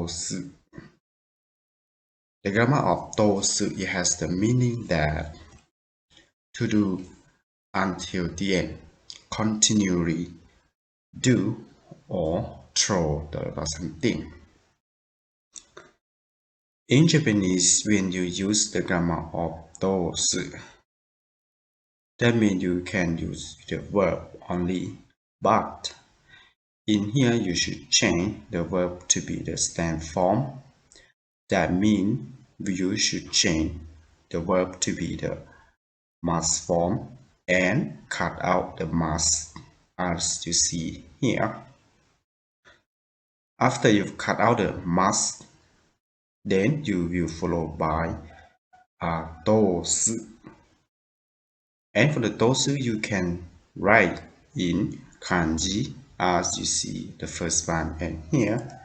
TOUSU. The grammar of TOUSU, it has the meaning that to do until the end, continually do or throw something. In Japanese, when you use the grammar of TOUSU, that means you can use the verb only, but in here you should change the verb to be the stand form. That means you should change the verb to be the must form and cut out the must as you see here. After you've cut out the must, then you will follow by TOUSU. And for the TOUSU, you can write in kanji as you see the first one and here,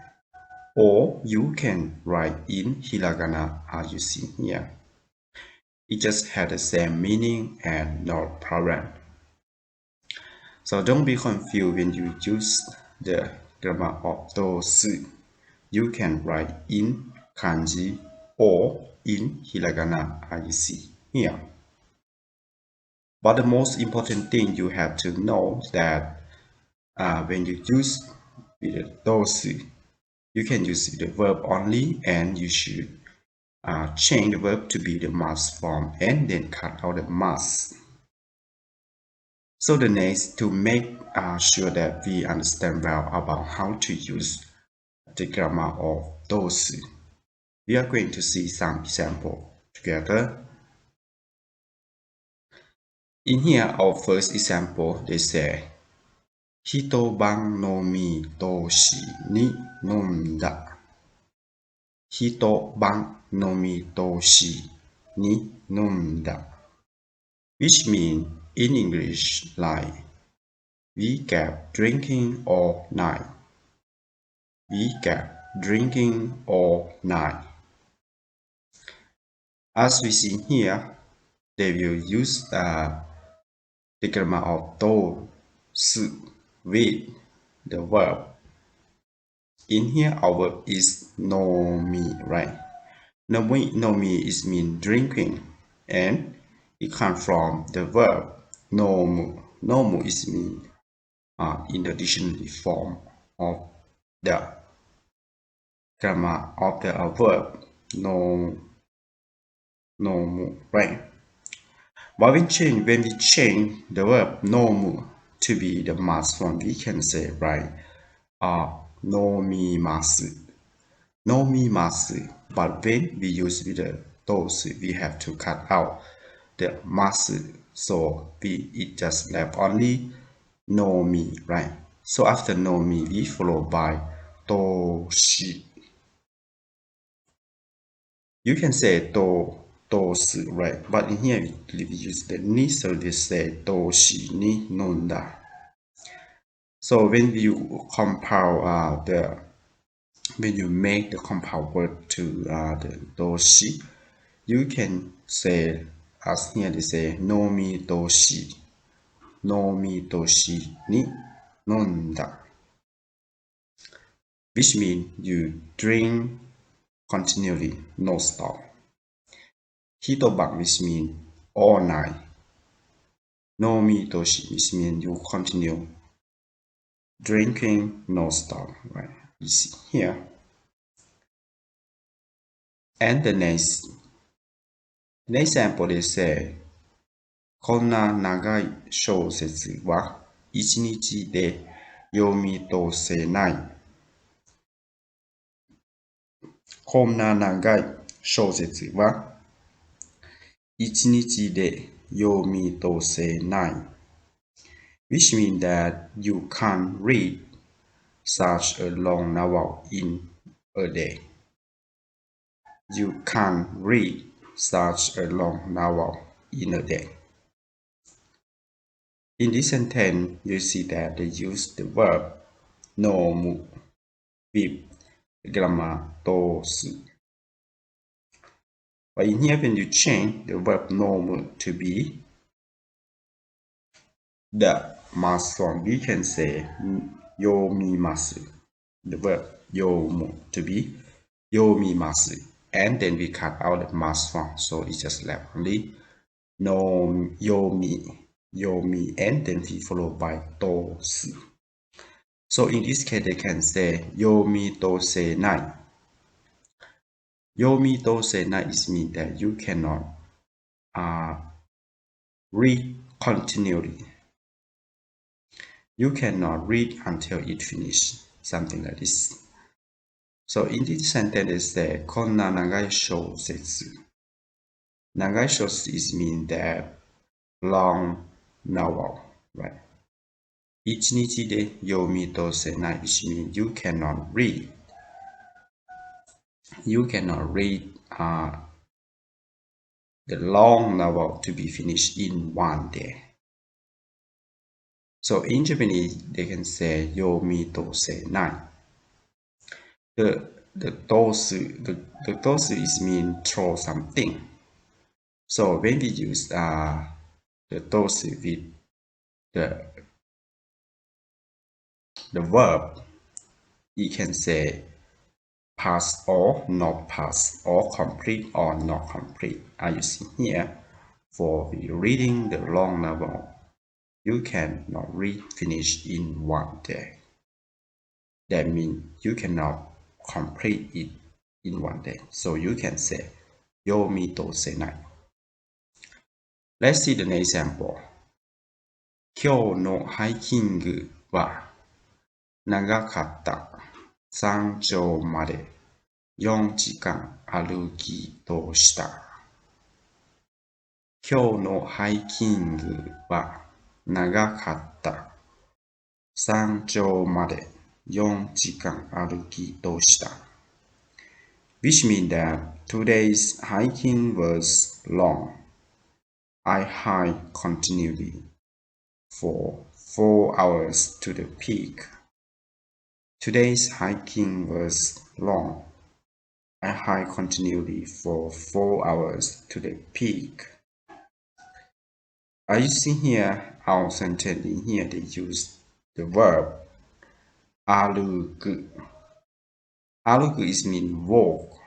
or you can write in hiragana as you see here. It just had the same meaning and no problem. So don't be confused when you use the grammar of TOUSU. You can write in kanji or in hiragana as you see here. But the most important thing you have to know that when you use the TOUSU, you can use the verb only, and you should change the verb to be the must form and then cut out the must. So the next, to make sure that we understand well about how to use the grammar of TOUSU, we are going to see some example together. In here, our first example, they say, Hitoban no mi toshi ni nonda. Hitoban no mi toshi ni nonda. Which means in English like, we kept drinking all night. We kept drinking all night. As we see here, they will use the grammar of TOUSU with the verb. In here, our verb is nomi, right? Nomi is mean drinking, and it comes from the verb nomu. Nomu is mean in the dictionary form of the grammar of the verb nomu, right? But when we change the verb nomu to be the must form, we can say, right, nomimasu. Nomimasu. But when we use with the TOUSU, we have to cut out the masu. So it just left only nomi, right? So after nomi, we follow by toshi. You can say TOUSU, right? But in here we use the ni, so we say toshi ni nonda. So when you compile when you make the compound word to the toshi, you can say, as here they say, nomi toshi ni nonda, which means you drink continually, no stop. Hitoban, which means all night. Nomi toshi, which means you continue drinking, no stop, right? You see here. And the next example, they say, こんな長い小説は一日で読み通せない。こんな長い小説は一日で読み通せない。Which means that you can't read such a long novel in a day. You can't read such a long novel in a day. In this sentence, you see that they use the verb nomu with grammar TOUSU. But in here, when you change the verb nomu to be the must form, we can say yomimasu. The verb yomu to be yomimasu, and then we cut out the mas form, so it's just left only no yomi, and then we follow by tousu. So in this case, they can say yomi tose nai. Yomi tose nai is mean that you cannot read continually. You cannot read until it finishes, something like this. So in this sentence, they say konna nagai shousetsu. Nagai shousetsu is mean that long novel, right? Ichinichi de yomi tose nai, which means you cannot read. You cannot read the long novel to be finished in one day. So in Japanese, they can say yomi tose nai. The tousu is mean throw something. So when we use the tousu with the verb, you can say pass or not pass, or complete or not complete. As you see here, for reading the long novel, you cannot read finish in one day. That means you cannot complete it in one day. So you can say yomi tose nai. Let's see the next example. 今日のハイキングは長かった。山頂まで4時間歩きとした。今日のハイキングは長かった。山頂まで4時間歩きとした。Which means that today's hiking was long. I hiked continually for 4 hours to the peak. Today's hiking was long. I hiked continually for 4 hours to the peak. As you see here, our sentence in here, they use the verb aruku. Aruku is mean walk.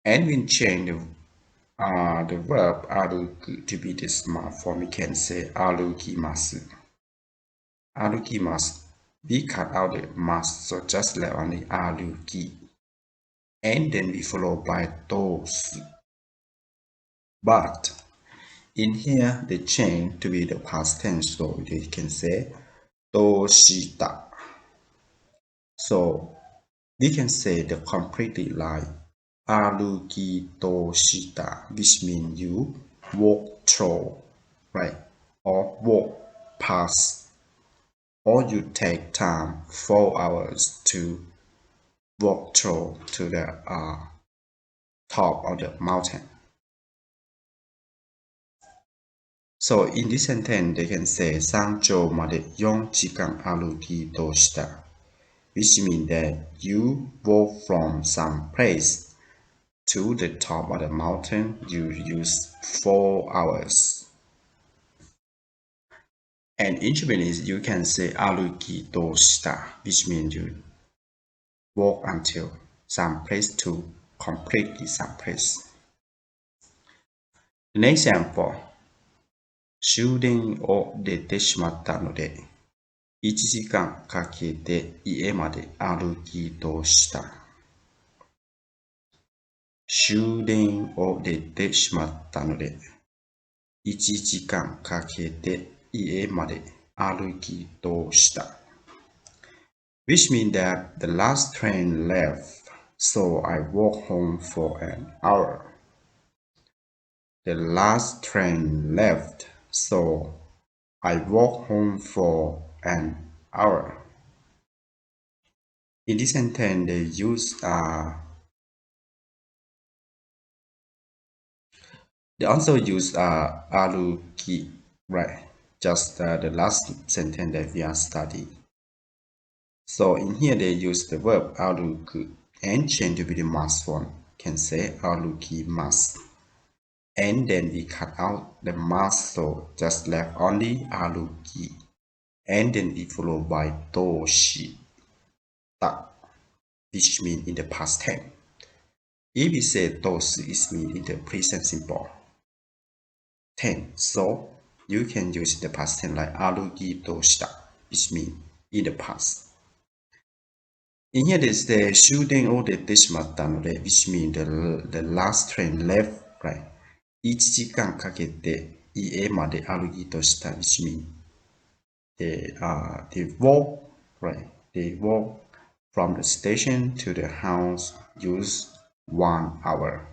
And we change the verb aruku to be the smart form. We can say arukimasu. Arukimasu. We cut out the mas, so just left only aruki. And then we follow by tousu. But in here, they change to be the past tense, so they can say toshita. So we can say the completely line aruki toshita, which means you walk through, right? Or walk past, or you take time 4 hours to walk through to the top of the mountain. So in this sentence, they can say 山頂まで4時間歩きとした, which means that you walk from some place to the top of the mountain. You use 4 hours. And in Japanese, you can say 歩きとした, which means you walk until some place to complete some place. The next example. 終電を出てしまったので、1時間かけて家まで歩きとした。終電を出てしまったので、1時間かけて家まで歩きとした。Which means that the last train left, so I walked home for an hour. The last train left, so I walked home for an hour. In this sentence, they use they also use aruki, right? Just the last sentence that we are studying. So in here, they use the verb aruku and change to be the mas form. Can say arukimasu. And then we cut out the mas, so just left only aruki. And then we follow by toshita. which means in the past tense. If we say TOUSU, it means in the present simple tense. So you can use the past tense like arugido shita, which means in the past. In here is the shooting or the deshmatta, which means the last train left, right? 1時間かけて家まで歩きとした which means they walk, right? They walk from the station to the house use 1 hour.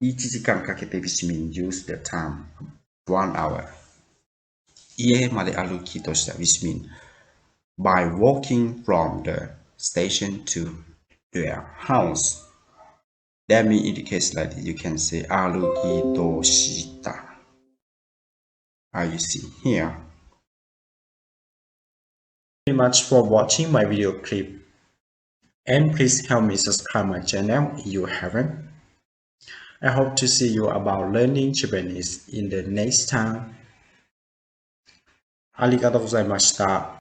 1時間かけて which means use the time 1 hour. 家まで歩きとした which means by walking from the station to their house. That means in the case like this, you can say 歩きとした. As you see here. Thank you very much for watching my video clip. And please help me subscribe my channel if you haven't. I hope to see you about learning Japanese in the next time. ありがとうございました。